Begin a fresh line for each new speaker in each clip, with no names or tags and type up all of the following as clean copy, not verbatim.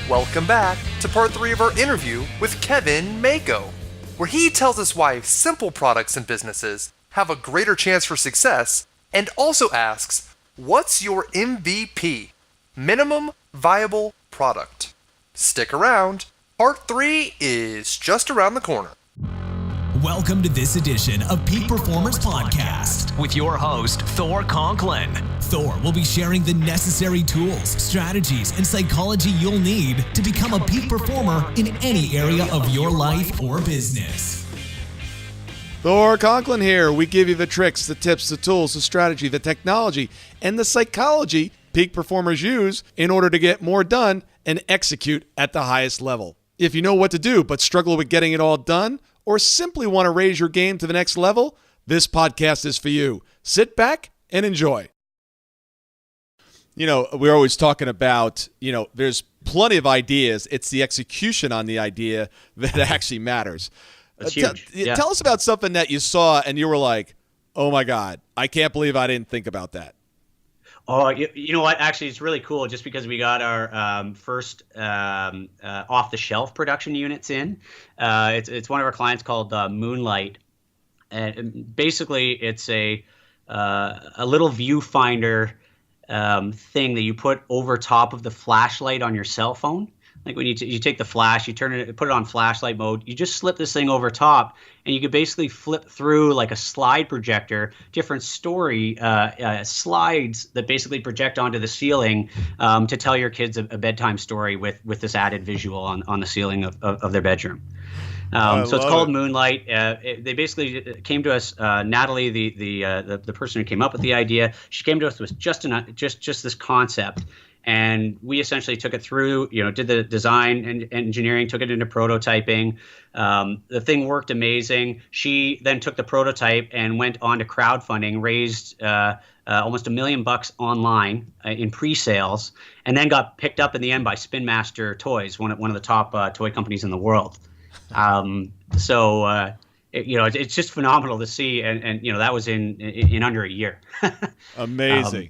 Welcome back to part 3 of our interview with Kevin MAKO, where he tells us why simple products and businesses have a greater chance for success, and also asks, what's your MVP, minimum viable product? Stick around, part 3 is just around the corner.
Welcome to this edition of Peak Performance Podcast
with your host, Thor Conklin.
Thor will be sharing the necessary tools, strategies, and psychology you'll need to become a peak performer in any area of your life or business.
Thor Conklin here. We give you the tricks, the tips, the tools, the strategy, the technology, and the psychology peak performers use in order to get more done and execute at the highest level. If you know what to do but struggle with getting it all done, or simply want to raise your game to the next level, this podcast is for you. Sit back and enjoy. You know, we're always talking about, there's plenty of ideas. It's the execution on the idea that actually matters.
That's huge. Yeah.
Tell us about something that you saw and you were like, oh my God, I can't believe I didn't think about that.
Oh, you know what? Actually, it's really cool just because we got our first off-the-shelf production units in. It's one of our clients called Moonlight. And basically, it's a little viewfinder thing that you put over top of the flashlight on your cell phone. Like when you take the flash, you put it on flashlight mode, you just slip this thing over top, and you could basically flip through like a slide projector, different story slides that basically project onto the ceiling to tell your kids a bedtime story with this added visual on the ceiling of their bedroom. So it's called Moonlight. They basically came to us. Natalie, the person who came up with the idea, she came to us with just this concept. And we essentially took it through, did the design and engineering, took it into prototyping. The thing worked amazing. She then took the prototype and went on to crowdfunding, raised almost $1 million online in pre-sales, and then got picked up in the end by Spin Master Toys, one of the top toy companies in the world. It's just phenomenal to see, and that was in under a year.
Amazing.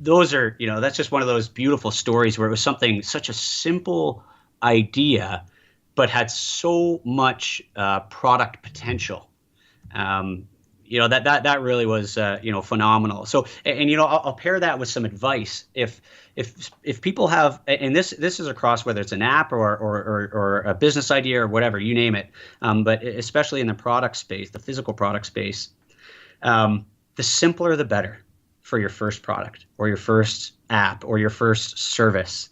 Those are, that's just one of those beautiful stories where it was such a simple idea, but had so much product potential. That really was, phenomenal. So, and I'll pair that with some advice. If people have, and this is across whether it's an app or a business idea or whatever, you name it, but especially in the product space, the physical product space, the simpler the better. For your first product or your first app or your first service.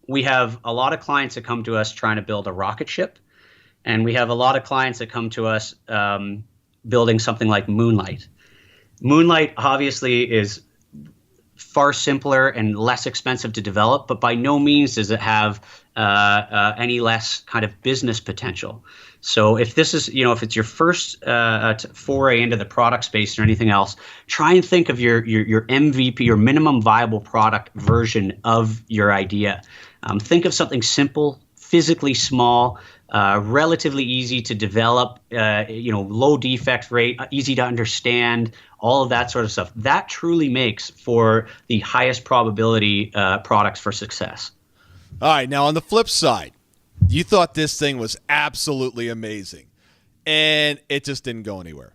We have a lot of clients that come to us trying to build a rocket ship, and we have a lot of clients that come to us building something like Moonlight. Moonlight obviously is far simpler and less expensive to develop, but by no means does it have any less kind of business potential. So if this is, if it's your first foray into the product space or anything else, try and think of your MVP, your minimum viable product version of your idea. Think of something simple, physically small, relatively easy to develop, low defect rate, easy to understand, all of that sort of stuff. That truly makes for the highest probability products for success.
All right, now on the flip side, you thought this thing was absolutely amazing, and it just didn't go anywhere.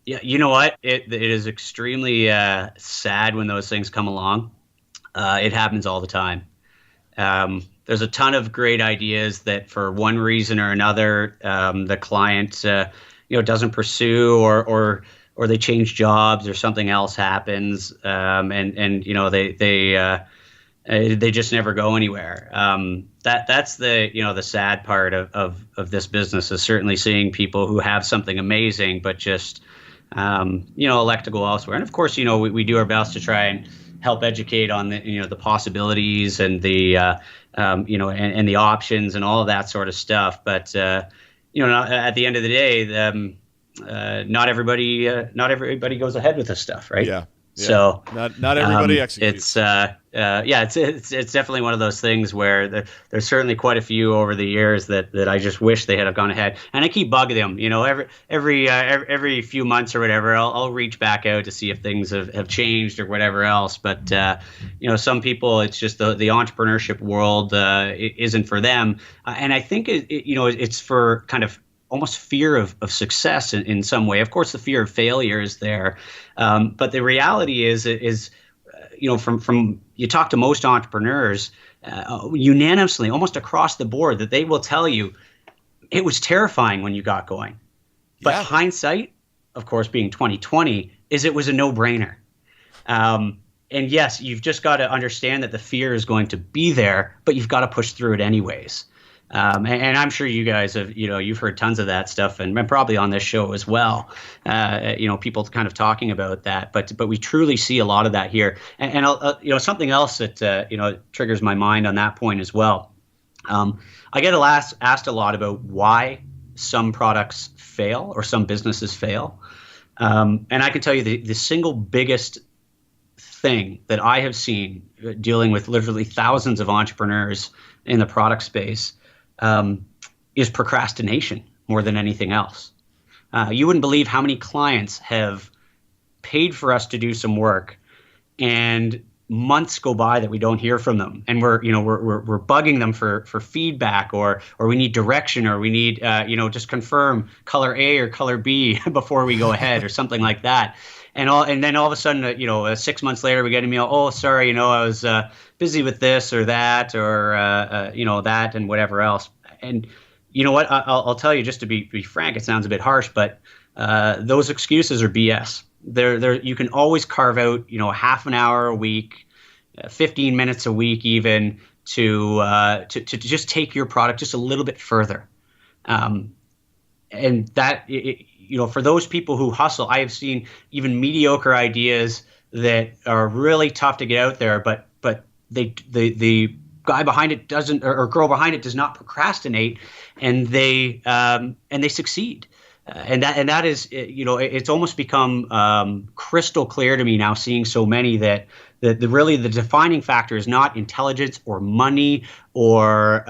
Yeah, you know what? It is extremely sad when those things come along. It happens all the time. There's a ton of great ideas that for one reason or another, the client doesn't pursue or they change jobs or something else happens, they just never go anywhere. That's the sad part of this business, is certainly seeing people who have something amazing but just elect to go elsewhere. And of course, we do our best to try and help educate on the possibilities and the and the options and all of that sort of stuff. But at the end of the day, not everybody goes ahead with this stuff, right?
Yeah. Yeah.
So
Not everybody executes.
It's definitely one of those things where there's certainly quite a few over the years that I just wish they had have gone ahead. And I keep bugging them, every few months or whatever, I'll reach back out to see if things have changed or whatever else. But some people, it's just the entrepreneurship world isn't for them, and I think it's for kind of almost fear of success in some way. Of course, the fear of failure is there, but the reality is from you talk to most entrepreneurs unanimously, almost across the board, that they will tell you it was terrifying when you got going. But hindsight, of course, being 2020, is it was a no-brainer. And yes, you've just got to understand that the fear is going to be there, but you've got to push through it anyways. And I'm sure you guys have, you've heard tons of that stuff, and probably on this show as well. People kind of talking about that, but we truly see a lot of that here. And something else that triggers my mind on that point as well. I get asked a lot about why some products fail or some businesses fail, and I can tell you the single biggest thing that I have seen dealing with literally thousands of entrepreneurs in the product space is procrastination more than anything else. You wouldn't believe how many clients have paid for us to do some work, and months go by that we don't hear from them, and we're bugging them for feedback, or we need direction, or we need just confirm color A or color B before we go ahead, or something like that. And then all of a sudden, 6 months later, we get an email. Oh, sorry, I was busy with this or that, or that and whatever else. And you know what? I'll tell you, just to be frank, it sounds a bit harsh, but those excuses are BS. You can always carve out half an hour a week, 15 minutes a week, even to just take your product just a little bit further. And that. For those people who hustle, I have seen even mediocre ideas that are really tough to get out there, but the guy behind it doesn't, or girl behind it does not procrastinate, and they succeed. And that is, it's almost become crystal clear to me now, seeing so many, that really the defining factor is not intelligence or money or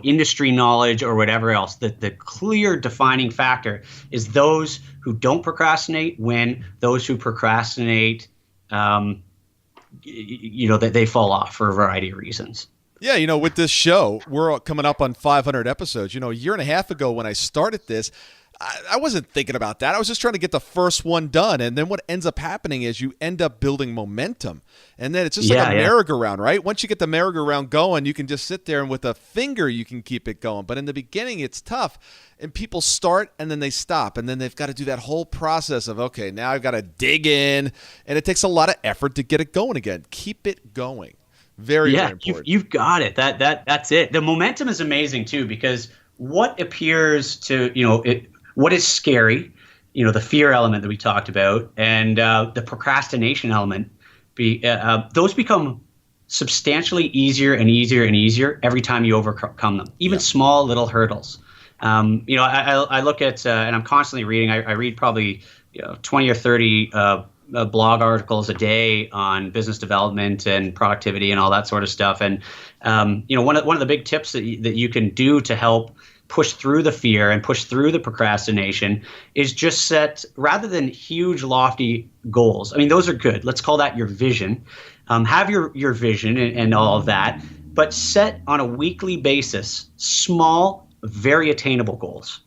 industry knowledge or whatever else. The clear defining factor is those who don't procrastinate win. Those who procrastinate, that they fall off for a variety of reasons.
Yeah, with this show, we're coming up on 500 episodes. A year and a half ago when I started this, I wasn't thinking about that. I was just trying to get the first one done. And then what ends up happening is you end up building momentum. And then it's just like a merry-go-round, right? Once you get the merry-go-round going, you can just sit there and with a finger you can keep it going. But in the beginning, it's tough. And people start and then they stop. And then they've got to do that whole process of, okay, now I've got to dig in. And it takes a lot of effort to get it going again. Keep it going. Very important.
You've got it. That's it. The momentum is amazing too, because what appears to, what is scary, the fear element that we talked about, and the procrastination element, those become substantially easier and easier and easier every time you overcome them, even small little hurdles. I look at, and I'm constantly reading, I read probably 20 or 30 blog articles a day on business development and productivity and all that sort of stuff. And, one of the big tips that you can do to help push through the fear and push through the procrastination is just set, rather than huge, lofty goals. I mean, those are good. Let's call that your vision. Have your vision and all of that, but set on a weekly basis, small, very attainable goals.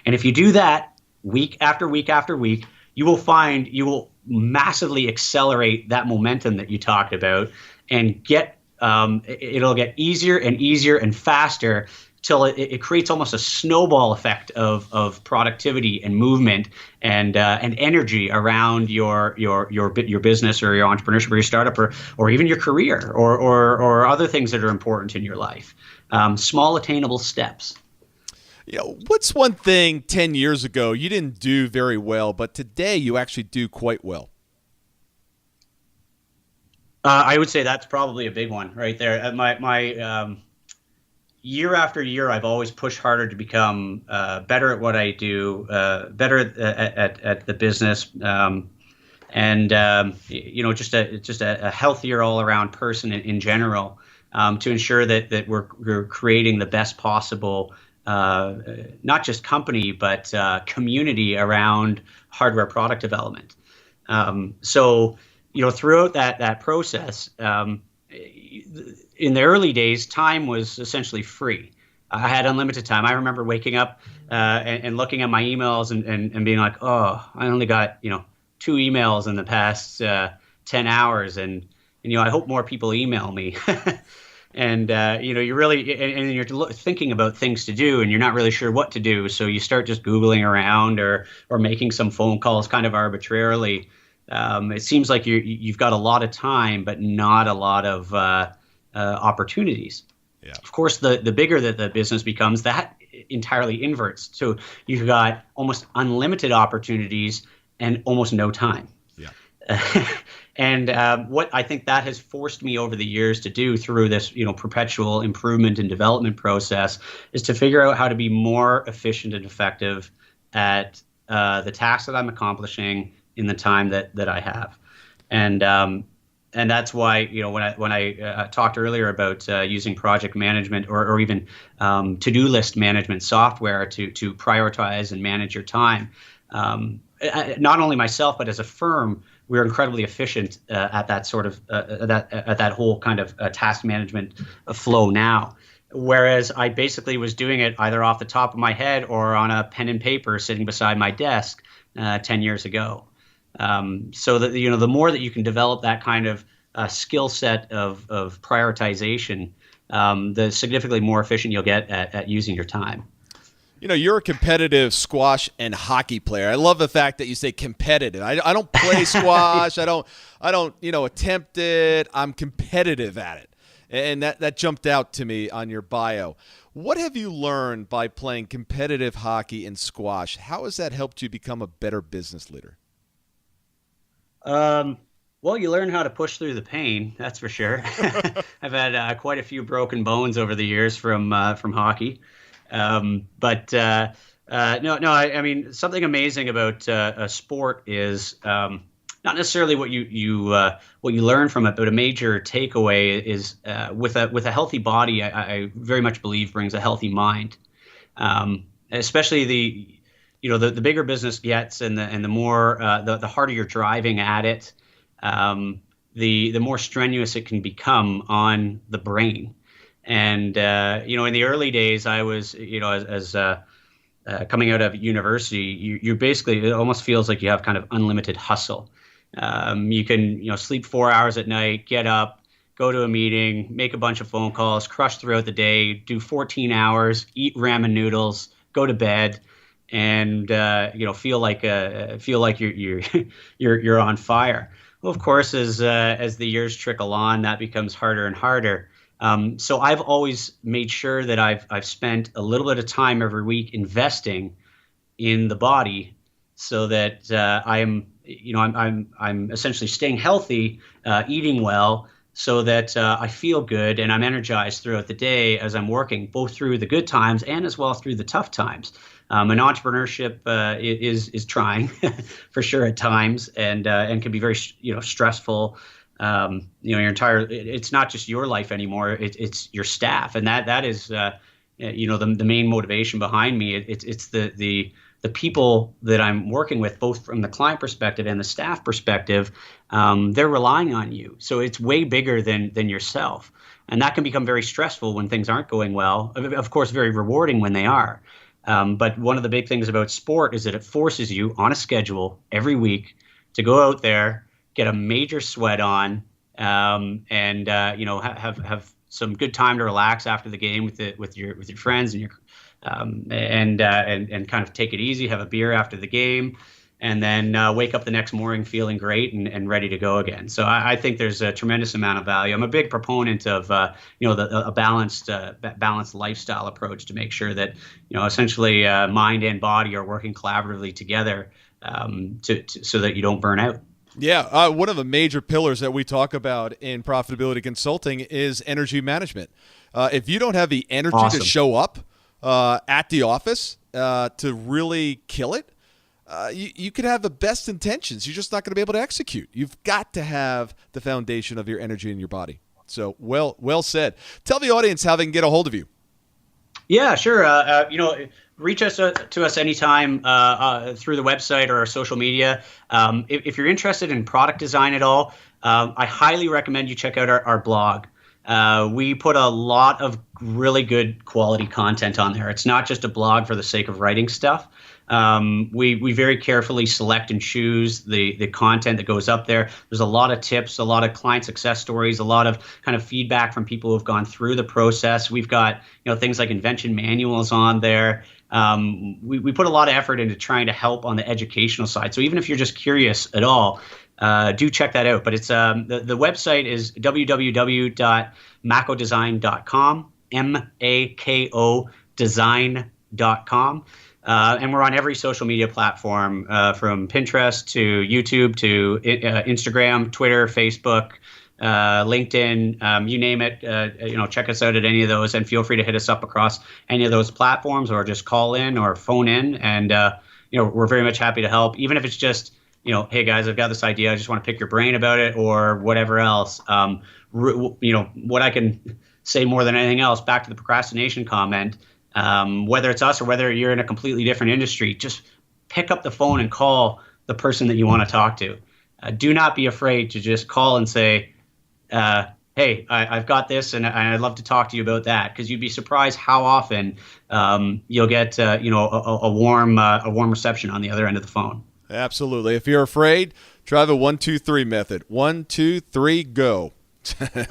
And if you do that week after week after week, you will find you will massively accelerate that momentum that you talked about, and it'll get easier and easier and faster till it creates almost a snowball effect of productivity and movement and energy around your business or your entrepreneurship or your startup or even your career or other things that are important in your life. Small attainable steps.
What's one thing 10 years ago you didn't do very well, but today you actually do quite well?
I would say that's probably a big one right there. My year after year, I've always pushed harder to become better at what I do, better at the business. and just a healthier all around person in general, to ensure that we're creating the best possible, not just company, but community around hardware product development. So throughout that process, in the early days, time was essentially free. I had unlimited time. I remember waking up and looking at my emails and being like, oh, I only got 2 emails in the past 10 hours, and I hope more people email me. And you're really and you're thinking about things to do, and you're not really sure what to do, so you start just Googling around or making some phone calls kind of arbitrarily. It seems like you've got a lot of time, but not a lot of opportunities. Yeah. Of course, the bigger that the business becomes, that entirely inverts. So you've got almost unlimited opportunities and almost no time. Yeah. And what I think that has forced me over the years to do through this, perpetual improvement and development process, is to figure out how to be more efficient and effective at the tasks that I'm accomplishing in the time that I have. And that's why, when I talked earlier about using project management or even to-do list management software to prioritize and manage your time, not only myself, but as a firm, we're incredibly efficient at that sort of at that whole kind of task management flow now. Whereas I basically was doing it either off the top of my head or on a pen and paper sitting beside my desk 10 years ago. So that the more that you can develop that kind of skill set of prioritization, the significantly more efficient you'll get at using your time.
You're a competitive squash and hockey player. I love the fact that you say competitive. I don't play squash. I don't attempt it. I'm competitive at it. And that jumped out to me on your bio. What have you learned by playing competitive hockey and squash? How has that helped you become a better business leader?
Well, you learn how to push through the pain, that's for sure. I've had quite a few broken bones over the years from hockey. I mean, something amazing about a sport is not necessarily what you learn from it, but a major takeaway is with a healthy body, I very much believe brings a healthy mind. Especially the bigger business gets, and the more the harder you're driving at it, the more strenuous it can become on the brain. And in the early days, I was as coming out of university, you basically, it almost feels like you have kind of unlimited hustle. You can sleep 4 hours at night, get up, go to a meeting, make a bunch of phone calls, crush throughout the day, do 14 hours, eat ramen noodles, go to bed, and feel like you're on fire. Well, of course, as the years trickle on, that becomes harder and harder. So I've always made sure that I've spent a little bit of time every week investing in the body, so that I'm essentially staying healthy, eating well, so that I feel good and I'm energized throughout the day as I'm working, both through the good times and as well through the tough times. And entrepreneurship is trying for sure at times, and can be very stressful. Your entire, it's not just your life anymore, it's your staff, and that is the main motivation behind me. It's the people that I'm working with, both from the client perspective and the staff perspective. They're relying on you, so it's way bigger than yourself, and that can become very stressful when things aren't going well. Of course, very rewarding when they are. But one of the big things about sport is that it forces you on a schedule every week to go out there, get a major sweat on, and have some good time to relax after the game with your friends and your and kind of take it easy, have a beer after the game, and then wake up the next morning feeling great and ready to go again. So I think there's a tremendous amount of value. I'm a big proponent of a balanced lifestyle approach to make sure that essentially mind and body are working collaboratively together so that you don't burn out.
Yeah, one of the major pillars that we talk about in profitability consulting is energy management. If you don't have the energy to show up at the office to really kill it, you could have the best intentions. You're just not going to be able to execute. You've got to have the foundation of your energy in your body. So well said. Tell the audience how they can get a hold of you.
Yeah, sure. Reach us to us anytime through the website or our social media. If you're interested in product design at all, I highly recommend you check out our blog. We put a lot of really good quality content on there. It's not just a blog for the sake of writing stuff. We very carefully select and choose the content that goes up there. There's a lot of tips, a lot of client success stories, a lot of kind of feedback from people who have gone through the process. We've got things like invention manuals on there. We put a lot of effort into trying to help on the educational side. So even if you're just curious at all, do check that out. But it's the website is www.makodesign.com, MAKO design.com. And we're on every social media platform, from Pinterest to YouTube to Instagram, Twitter, Facebook, LinkedIn, you name it. Check us out at any of those, and feel free to hit us up across any of those platforms, or just call in or phone in. And we're very much happy to help, even if it's just hey guys, I've got this idea, I just want to pick your brain about it, or whatever else. What I can say more than anything else, back to the procrastination comment. Whether it's us or whether you're in a completely different industry, just pick up the phone and call the person that you want to talk to. Do not be afraid to just call and say, hey, I've got this, and I'd love to talk to you about that, because you'd be surprised how often you'll get a warm reception on the other end of the phone.
Absolutely. If you're afraid, try the 1, 2, 3 method. 1, 2, 3, go.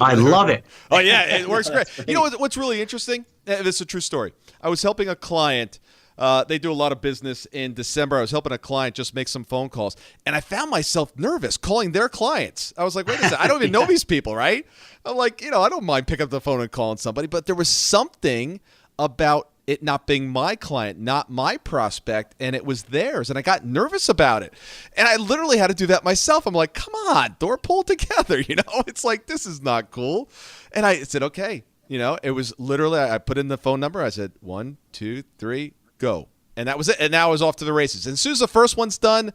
I love it.
Oh, yeah, it works great. You know what's really interesting? This is a true story. I was helping a client. They do a lot of business in December. I was helping a client just make some phone calls, and I found myself nervous calling their clients. I was like, wait a second, I don't even know these people, right? I'm like, I don't mind picking up the phone and calling somebody, but there was something about it not being my client, not my prospect, and it was theirs, and I got nervous about it. And I literally had to do that myself. I'm like, come on, Thor, pull it together, It's like, this is not cool. And I said, okay. It was literally, I put in the phone number. I said, 1, 2, 3, go. And that was it. And now I was off to the races. And as soon as the first one's done,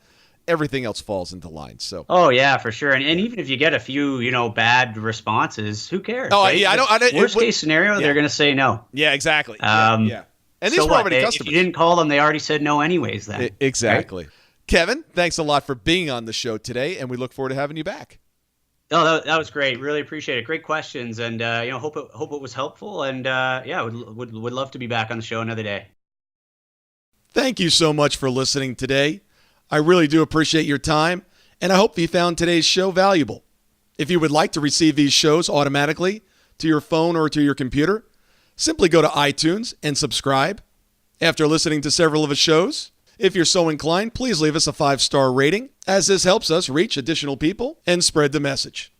everything else falls into line. So. Oh
yeah, for sure. And even if you get a few, bad responses, who cares?
Oh
right?
yeah, I don't.
Worst case scenario, they're going to say no.
Yeah, exactly. Yeah. And these were already customers.
If you didn't call them, they already said no anyways. Then
exactly.
Right?
Kevin, thanks a lot for being on the show today, and we look forward to having you back.
Oh, that was great. Really appreciate it. Great questions, and hope it was helpful. And would love to be back on the show another day.
Thank you so much for listening today. I really do appreciate your time, and I hope you found today's show valuable. If you would like to receive these shows automatically to your phone or to your computer, simply go to iTunes and subscribe. After listening to several of the shows, if you're so inclined, please leave us a 5-star rating, as this helps us reach additional people and spread the message.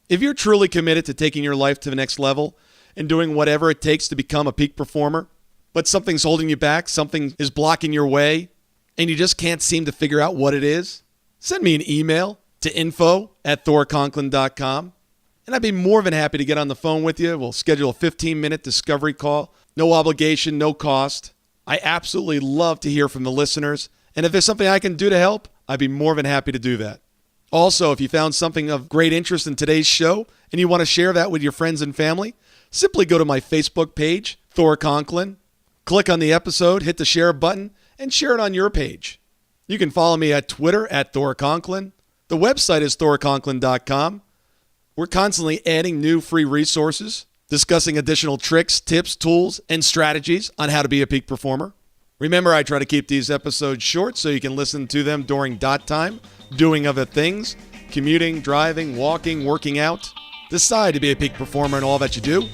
If you're truly committed to taking your life to the next level and doing whatever it takes to become a peak performer, but something's holding you back, something is blocking your way, and you just can't seem to figure out what it is, send me an email to info@thorconklin.com, and I'd be more than happy to get on the phone with you. We'll schedule a 15-minute discovery call. No obligation, no cost. I absolutely love to hear from the listeners, and if there's something I can do to help, I'd be more than happy to do that. Also, if you found something of great interest in today's show and you want to share that with your friends and family, simply go to my Facebook page, Thor Conklin, click on the episode, hit the share button, and share it on your page. You can follow me at Twitter at Thor Conklin. The website is thorconklin.com. We're constantly adding new free resources, discussing additional tricks, tips, tools, and strategies on how to be a peak performer. Remember, I try to keep these episodes short so you can listen to them during dot time, doing other things, commuting, driving, walking, working out. Decide to be a peak performer in all that you do.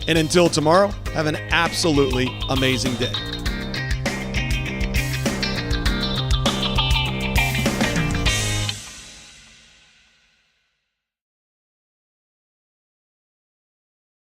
And until tomorrow, have an absolutely amazing day.